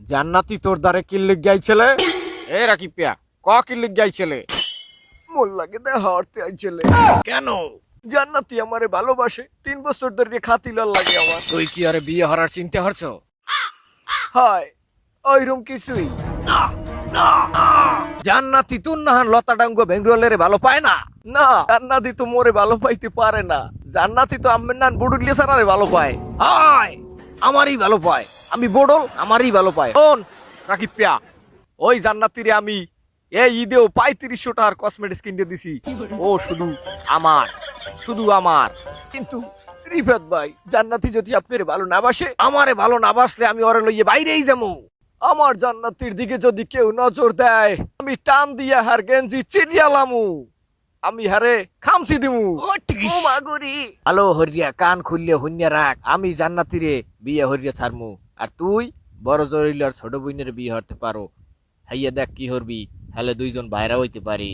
জান্নাতি তোর দ্বারে কিল্লিক গাইছিলে এ রাকিব পিয়া ক কিল্লিক গাইছিলে মোর লাগে দে হারতে আইছিলে কেন জান্নাতি আমারে ভালোবাসে 3 বছর ধরে খাতিলার লাগে আমার তুই কি আরে বিয়ে হরার চিন্তা হরছ হায় ওইরকম কিছুই না না জান্নাতি তুন নাহান লতা ডাঙ্গ বেঙ্গলের ভালো পায় না না জান্নাতি তো মোরে ভালো পাইতে পারে না জান্নাতি তো আম্মের নান বুড়ুলিয়ে সারারে ভালো পায় হায় আমারই ভালো পায় আমি বড়ল আমারই ভালো পায় শোন রাকিব পিয়া ওই জান্নাতিরে আমি এই ঈদেও 3500 টাকার কসমেটিক্স কিনে দিছি ও শুধু আমার কিন্তু রিফাত ভাই জান্নাতি যদি আপনার ভালো না বাসে আমারে ভালো না বাসলে আমি ওরে লইয়ে বাইরেই যাবো আমার জান্নাতির দিকে যদি কেউ নজর দেয় আমি টান দিয়া হার গেঞ্জি চিরিয়ালামু আমি হারে খামছি দিমু ও মাগুরি হ্যালো হরিয়া কান খুললে হুন্যা রাখ আমি জান্নাতিরে বিয়ে হরিয়া ছাড়মু আর তুই বড় জরিলার ছোট বোনের বিয়ে হতে পারো হাইয়া দেখ কি হরবি হলে দুইজন বাইরা হইতে পারি